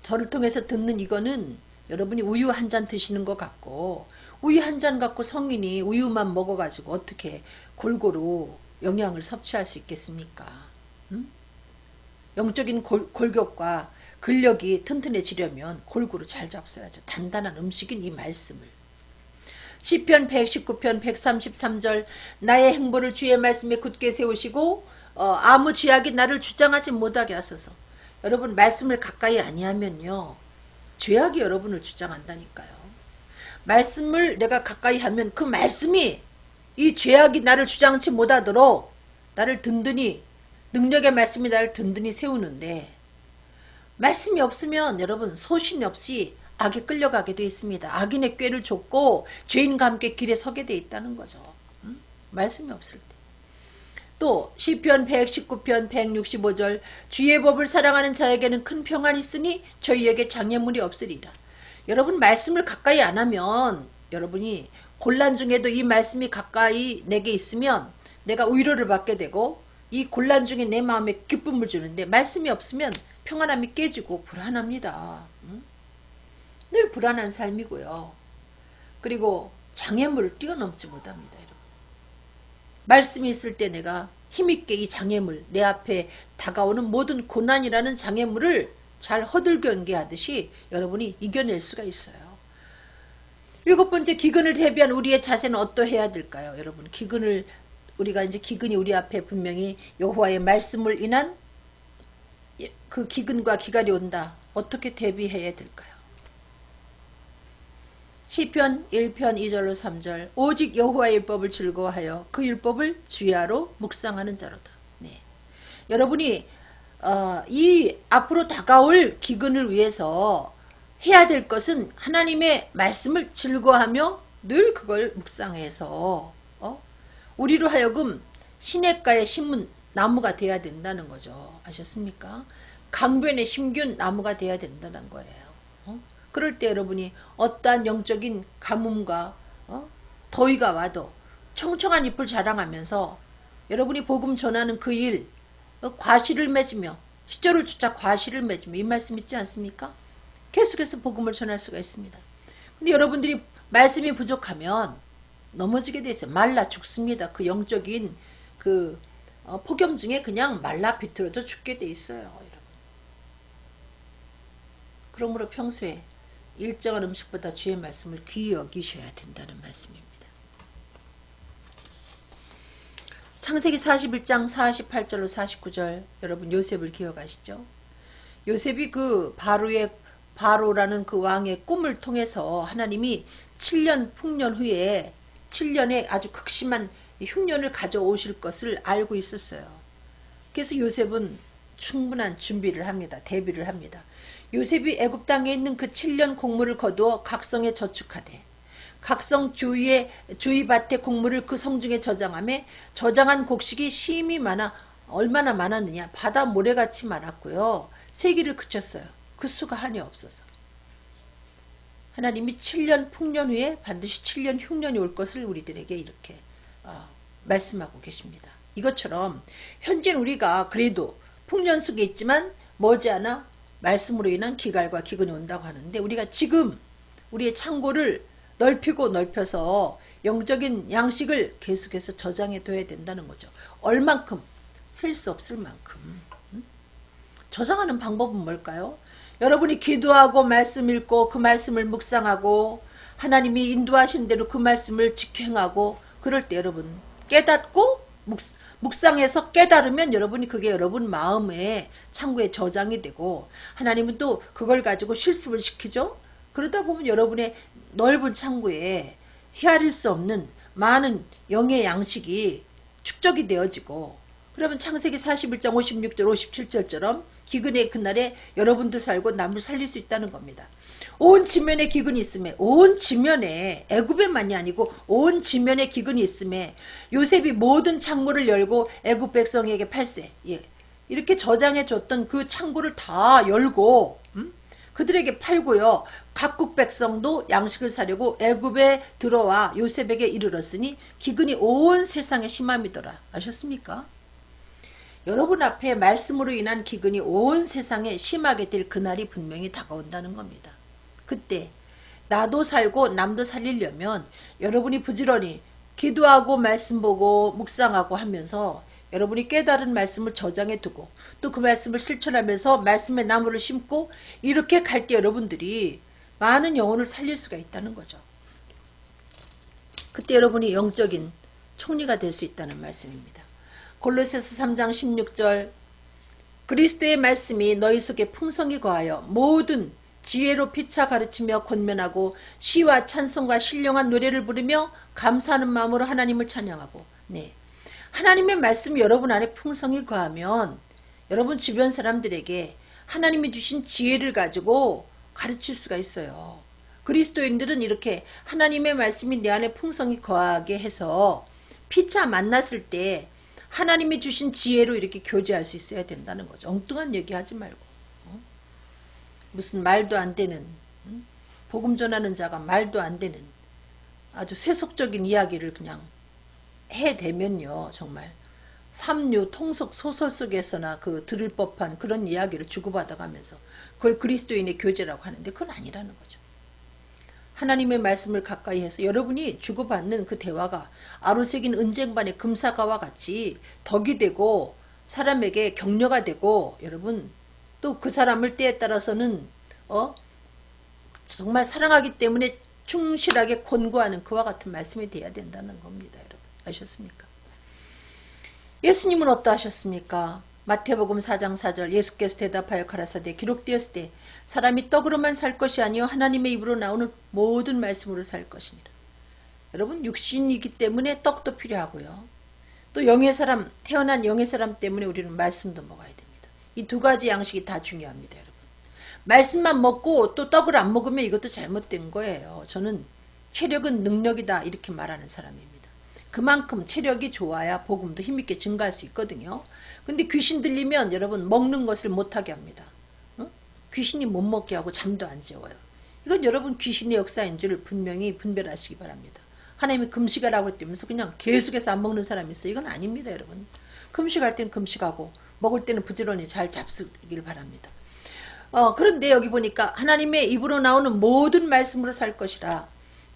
저를 통해서 듣는 이거는 여러분이 우유 한 잔 드시는 것 같고, 우유 한 잔 갖고 성인이 우유만 먹어가지고 어떻게 골고루 영양을 섭취할 수 있겠습니까? 영적인 골격과 근력이 튼튼해지려면 골고루 잘 잡숴야죠. 단단한 음식인 이 말씀을. 시편 119편 133절 나의 행보를 주의 말씀에 굳게 세우시고 아무 죄악이 나를 주장하지 못하게 하소서. 여러분 말씀을 가까이 아니하면요, 죄악이 여러분을 주장한다니까요. 말씀을 내가 가까이 하면 그 말씀이 이 죄악이 나를 주장치 못하도록 나를 든든히, 능력의 말씀이 나를 든든히 세우는데, 말씀이 없으면 여러분 소신 없이 악에 끌려가게 되어 있습니다. 악인의 꾀를 쫓고 죄인과 함께 길에 서게 되어 있다는 거죠. 말씀이 없을 때. 또 시편 119편 165절 주의 법을 사랑하는 자에게는 큰 평안이 있으니 저희에게 장애물이 없으리라. 여러분 말씀을 가까이 안 하면, 여러분이 곤란 중에도 이 말씀이 가까이 내게 있으면 내가 위로를 받게 되고 이 곤란 중에 내 마음에 기쁨을 주는데, 말씀이 없으면 평안함이 깨지고 불안합니다. 늘 불안한 삶이고요. 그리고 장애물을 뛰어넘지 못합니다. 여러분. 말씀이 있을 때 내가 힘있게 이 장애물, 내 앞에 다가오는 모든 고난이라는 장애물을 잘 허들견계하듯이 여러분이 이겨낼 수가 있어요. 7번째, 기근을 대비한 우리의 자세는 어떠해야 될까요? 여러분, 우리가 이제 기근이 우리 앞에 분명히 여호와의 말씀을 인한 그 기근과 기갈이 온다. 어떻게 대비해야 될까요? 시편 1편 2절로 3절 오직 여호와의 율법을 즐거워하여 그 율법을 주야로 묵상하는 자로다. 네. 여러분이 이 앞으로 다가올 기근을 위해서 해야 될 것은 하나님의 말씀을 즐거워하며 늘 그걸 묵상해서 우리로 하여금 시냇가에 심은 나무가 돼야 된다는 거죠. 아셨습니까? 강변에 심균 나무가 돼야 된다는 거예요. 그럴 때 여러분이 어떠한 영적인 가뭄과 더위가 와도 청청한 잎을 자랑하면서 여러분이 복음 전하는 그 일, 과실을 맺으며 시절을 쫓아 과실을 맺으며, 이 말씀 있지 않습니까? 계속해서 복음을 전할 수가 있습니다. 근데 여러분들이 말씀이 부족하면 넘어지게 돼 있어요. 말라 죽습니다. 그 영적인 그 폭염 중에 그냥 말라 비틀어져 죽게 돼 있어요. 여러분. 그러므로 평소에 일정한 음식보다 주의 말씀을 귀히 여기셔야 된다는 말씀입니다. 창세기 41장 48절로 49절 여러분 요셉을 기억하시죠? 요셉이 그 바로의 바로라는 그 왕의 꿈을 통해서 하나님이 7년 풍년 후에 7년의 아주 극심한 흉년을 가져오실 것을 알고 있었어요. 그래서 요셉은 충분한 준비를 합니다. 대비를 합니다. 요셉이 애굽 땅에 있는 그 7년 곡물을 거두어 각성에 저축하되 각성 주위의 주위밭의 곡물을 그 성중에 저장하며 저장한 곡식이 심히 많아 얼마나 많았느냐 바다 모래같이 많았고요. 세기를 그쳤어요. 그 수가 한이 없어서. 하나님이 7년 풍년 후에 반드시 7년 흉년이 올 것을 우리들에게 이렇게 말씀하고 계십니다. 이것처럼 현재 우리가 그래도 풍년 속에 있지만 머지않아 말씀으로 인한 기갈과 기근이 온다고 하는데 우리가 지금 우리의 창고를 넓히고 넓혀서 영적인 양식을 계속해서 저장해 둬야 된다는 거죠. 얼만큼? 셀 수 없을 만큼. 저장하는 방법은 뭘까요? 여러분이 기도하고 말씀 읽고 그 말씀을 묵상하고 하나님이 인도하신 대로 그 말씀을 직행하고 그럴 때 여러분 깨닫고 묵상해서 깨달으면 여러분이 그게 여러분 마음에 창고에 저장이 되고 하나님은 또 그걸 가지고 실습을 시키죠. 그러다 보면 여러분의 넓은 창고에 헤아릴 수 없는 많은 영의 양식이 축적이 되어지고 그러면 창세기 41장 56절 57절처럼 기근의 그날에 여러분도 살고 남을 살릴 수 있다는 겁니다. 온 지면에 기근이 있음에 온 지면에 애굽에만이 아니고 온 지면에 기근이 있음에 요셉이 모든 창고를 열고 애굽 백성에게 팔세 이렇게 저장해 줬던 그 창고를 다 열고 그들에게 팔고요. 각국 백성도 양식을 사려고 애굽에 들어와 요셉에게 이르렀으니 기근이 온 세상에 심함이더라. 아셨습니까? 여러분 앞에 말씀으로 인한 기근이 온 세상에 심하게 될 그날이 분명히 다가온다는 겁니다. 그때 나도 살고 남도 살리려면 여러분이 부지런히 기도하고 말씀 보고 묵상하고 하면서 여러분이 깨달은 말씀을 저장해 두고 또 그 말씀을 실천하면서 말씀의 나무를 심고 이렇게 갈 때 여러분들이 많은 영혼을 살릴 수가 있다는 거죠. 그때 여러분이 영적인 총리가 될 수 있다는 말씀입니다. 골로새서 3장 16절 그리스도의 말씀이 너희 속에 풍성히 거하여 모든 지혜로 피차 가르치며 권면하고 시와 찬송과 신령한 노래를 부르며 감사하는 마음으로 하나님을 찬양하고 하나님의 말씀이 여러분 안에 풍성히 거하면 여러분 주변 사람들에게 하나님이 주신 지혜를 가지고 가르칠 수가 있어요. 그리스도인들은 이렇게 하나님의 말씀이 내 안에 풍성히 거하게 해서 피차 만났을 때 하나님이 주신 지혜로 이렇게 교제할 수 있어야 된다는 거죠. 엉뚱한 얘기 하지 말고 무슨 말도 안 되는 복음 전하는 자가 말도 안 되는 아주 세속적인 이야기를 그냥 해대면요 정말 삼류 통속 소설 속에서나 그 들을 법한 그런 이야기를 주고받아가면서 그걸 그리스도인의 교제라고 하는데 그건 아니라는 거죠. 하나님의 말씀을 가까이 해서 여러분이 주고받는 그 대화가 아로새긴 은쟁반의 금사과와 같이 덕이 되고 사람에게 격려가 되고 여러분 또 그 사람을 때에 따라서는 정말 사랑하기 때문에 충실하게 권고하는 그와 같은 말씀이 돼야 된다는 겁니다. 여러분 아셨습니까? 예수님은 어떠하셨습니까? 마태복음 4장 4절 예수께서 대답하여 가라사대 기록되었을 때 사람이 떡으로만 살 것이 아니요 하나님의 입으로 나오는 모든 말씀으로 살 것이니라. 여러분 육신이기 때문에 떡도 필요하고요. 또 영의 사람 태어난 영의 사람 때문에 우리는 말씀도 먹어야 됩니다. 이 두 가지 양식이 다 중요합니다. 여러분 말씀만 먹고 또 떡을 안 먹으면 이것도 잘못된 거예요. 저는 체력은 능력이다 이렇게 말하는 사람입니다. 그만큼 체력이 좋아야 복음도 힘있게 증가할 수 있거든요. 근데 귀신 들리면 여러분 먹는 것을 못하게 합니다. 귀신이 못 먹게 하고 잠도 안 재워요. 이건 여러분 귀신의 역사인 줄 분명히 분별하시기 바랍니다. 하나님이 금식하라고 했다면서 그냥 계속해서 안 먹는 사람이 있어요. 이건 아닙니다. 여러분 금식할 때는 금식하고 먹을 때는 부지런히 잘 잡수길 바랍니다. 그런데 여기 보니까 하나님의 입으로 나오는 모든 말씀으로 살 것이라.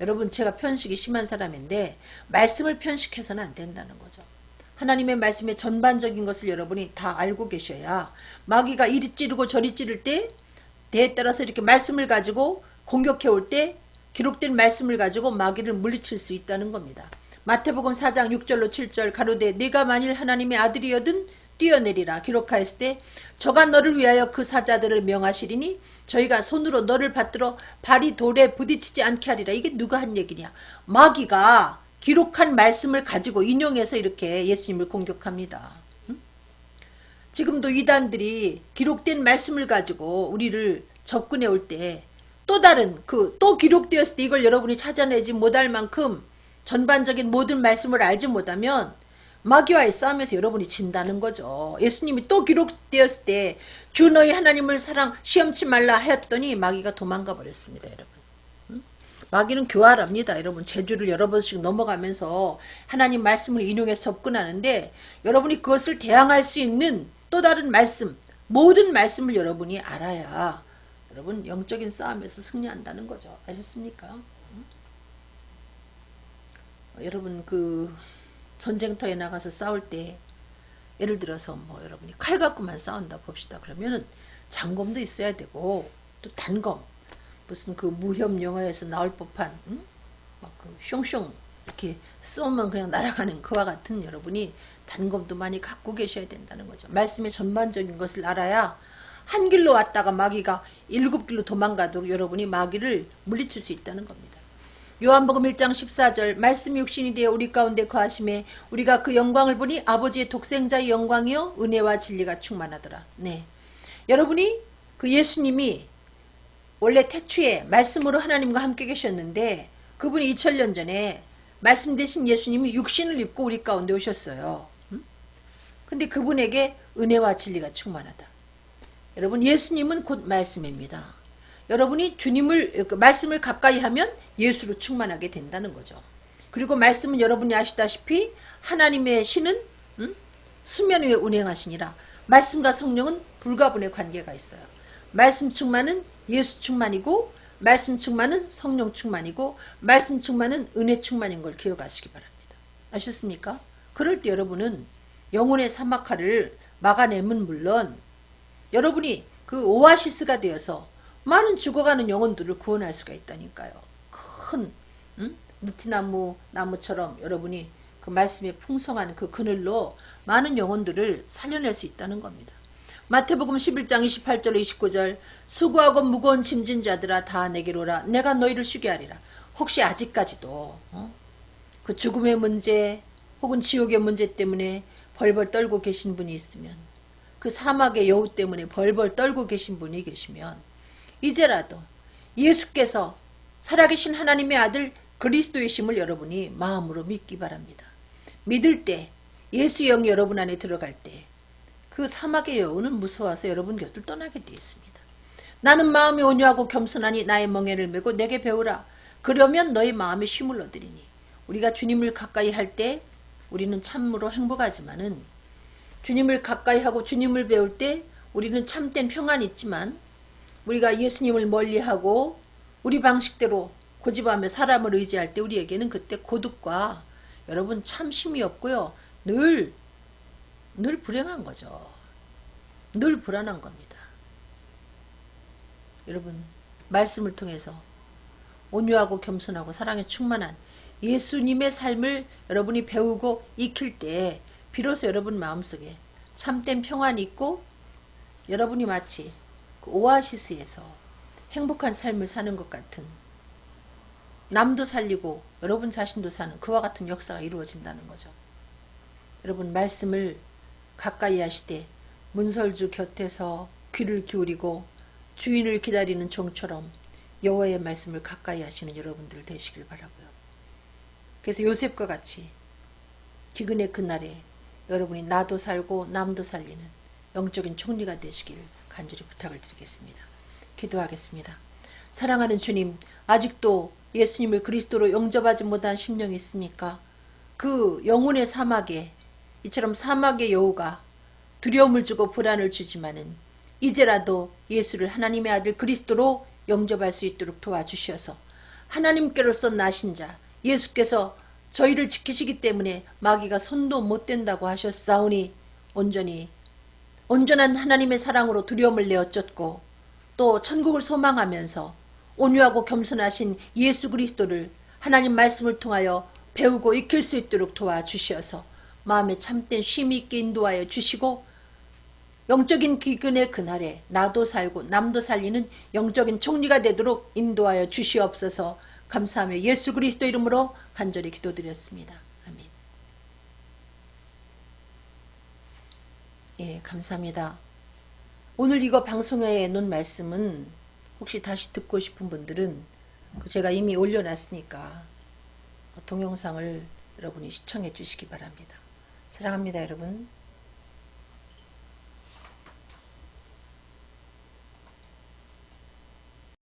여러분 제가 편식이 심한 사람인데 말씀을 편식해서는 안 된다는 거죠. 하나님의 말씀의 전반적인 것을 여러분이 다 알고 계셔야 마귀가 이리 찌르고 저리 찌를 때 때에 따라서 이렇게 말씀을 가지고 공격해 올 때 기록된 말씀을 가지고 마귀를 물리칠 수 있다는 겁니다. 마태복음 4장 6절로 7절 가로되 네가 만일 하나님의 아들이여든 뛰어내리라 기록하였을 때 저가 너를 위하여 그 사자들을 명하시리니 저희가 손으로 너를 받들어 발이 돌에 부딪히지 않게 하리라. 이게 누가 한 얘기냐. 마귀가 기록한 말씀을 가지고 인용해서 이렇게 예수님을 공격합니다. 지금도 이단들이 기록된 말씀을 가지고 우리를 접근해 올 때 또 다른 또 기록되었을 때 이걸 여러분이 찾아내지 못할 만큼 전반적인 모든 말씀을 알지 못하면 마귀와의 싸움에서 여러분이 진다는 거죠. 예수님이 또 기록되었을 때 주 너희 하나님을 시험치 말라 하였더니 마귀가 도망가 버렸습니다. 여러분. 마귀는 교활합니다. 여러분 제주를 여러 번씩 넘어가면서 하나님 말씀을 인용해서 접근하는데 여러분이 그것을 대항할 수 있는 또 다른 말씀, 모든 말씀을 여러분이 알아야 여러분 영적인 싸움에서 승리한다는 거죠. 아셨습니까? 여러분 전쟁터에 나가서 싸울 때 예를 들어서 여러분이 칼 갖고만 싸운다 봅시다. 그러면은 장검도 있어야 되고 또 단검, 무슨 무협 영화에서 나올 법한 막 숑숑 이렇게 쏘면 그냥 날아가는 그와 같은 여러분이 단검도 많이 갖고 계셔야 된다는 거죠. 말씀의 전반적인 것을 알아야 한 길로 왔다가 마귀가 7길로 도망가도록 여러분이 마귀를 물리칠 수 있다는 겁니다. 요한복음 1장 14절 말씀이 육신이 되어 우리 가운데 거하심에 우리가 그 영광을 보니 아버지의 독생자의 영광이요 은혜와 진리가 충만하더라. 네, 여러분이 예수님이 원래 태초에 말씀으로 하나님과 함께 계셨는데 그분이 2000년 전에 말씀 되신 예수님이 육신을 입고 우리 가운데 오셨어요. 근데 그분에게 은혜와 진리가 충만하다. 여러분 예수님은 곧 말씀입니다. 여러분이 말씀을 가까이 하면 예수로 충만하게 된다는 거죠. 그리고 말씀은 여러분이 아시다시피 하나님의 신은 수면 위에 운행하시니라. 말씀과 성령은 불가분의 관계가 있어요. 말씀 충만은 예수 충만이고 말씀 충만은 성령 충만이고 말씀 충만은 은혜 충만인 걸 기억하시기 바랍니다. 아셨습니까? 그럴 때 여러분은 영혼의 사막화를 막아내면 물론 여러분이 오아시스가 되어서 많은 죽어가는 영혼들을 구원할 수가 있다니까요. 큰 느티나무처럼 여러분이 말씀의 풍성한 그늘로 많은 영혼들을 살려낼 수 있다는 겁니다. 마태복음 11장 28절 29절 수고하고 무거운 짐진 자들아 다 내게로 오라 내가 너희를 쉬게 하리라. 혹시 아직까지도 그 죽음의 문제 혹은 지옥의 문제 때문에 벌벌 떨고 계신 분이 있으면 그 사막의 여우 때문에 벌벌 떨고 계신 분이 계시면 이제라도 예수께서 살아계신 하나님의 아들 그리스도이심을 여러분이 마음으로 믿기 바랍니다. 믿을 때 예수 영이 여러분 안에 들어갈 때 그 사막의 여우는 무서워서 여러분 곁을 떠나게 되어 있습니다. 나는 마음이 온유하고 겸손하니 나의 멍에를 메고 내게 배우라. 그러면 너희 마음에 쉼을 얻으리니. 우리가 주님을 가까이 할 때 우리는 참으로 행복하지만은 주님을 가까이 하고 주님을 배울 때 우리는 참된 평안이 있지만 우리가 예수님을 멀리하고 우리 방식대로 고집하며 사람을 의지할 때 우리에게는 그때 고독과 여러분 참 쉼이 없고요. 늘 불행한 거죠. 늘 불안한 겁니다. 여러분 말씀을 통해서 온유하고 겸손하고 사랑에 충만한 예수님의 삶을 여러분이 배우고 익힐 때 비로소 여러분 마음속에 참된 평안이 있고 여러분이 마치 오아시스에서 행복한 삶을 사는 것 같은 남도 살리고 여러분 자신도 사는 그와 같은 역사가 이루어진다는 거죠. 여러분 말씀을 가까이 하시되 문설주 곁에서 귀를 기울이고 주인을 기다리는 종처럼 여호와의 말씀을 가까이 하시는 여러분들 되시길 바라고요. 그래서 요셉과 같이 기근의 그날에 여러분이 나도 살고 남도 살리는 영적인 총리가 되시길 간절히 부탁을 드리겠습니다. 기도하겠습니다. 사랑하는 주님, 아직도 예수님을 그리스도로 영접하지 못한 심령이 있습니까? 그 영혼의 사막에 이처럼 사막의 여우가 두려움을 주고 불안을 주지만은 이제라도 예수를 하나님의 아들 그리스도로 영접할 수 있도록 도와주셔서 하나님께로서 나신 자 예수께서 저희를 지키시기 때문에 마귀가 손도 못 댄다고 하셨사오니 온전한 하나님의 사랑으로 두려움을 내어 쫓고 또 천국을 소망하면서 온유하고 겸손하신 예수 그리스도를 하나님 말씀을 통하여 배우고 익힐 수 있도록 도와주셔서 마음에 참된 쉼이 있게 인도하여 주시고 영적인 기근의 그날에 나도 살고 남도 살리는 영적인 총리가 되도록 인도하여 주시옵소서. 감사하며 예수 그리스도 이름으로 간절히 기도드렸습니다. 아멘. 예, 감사합니다. 오늘 이거 방송에 놓은 말씀은 혹시 다시 듣고 싶은 분들은 제가 이미 올려놨으니까 동영상을 여러분이 시청해 주시기 바랍니다. 사랑합니다, 여러분.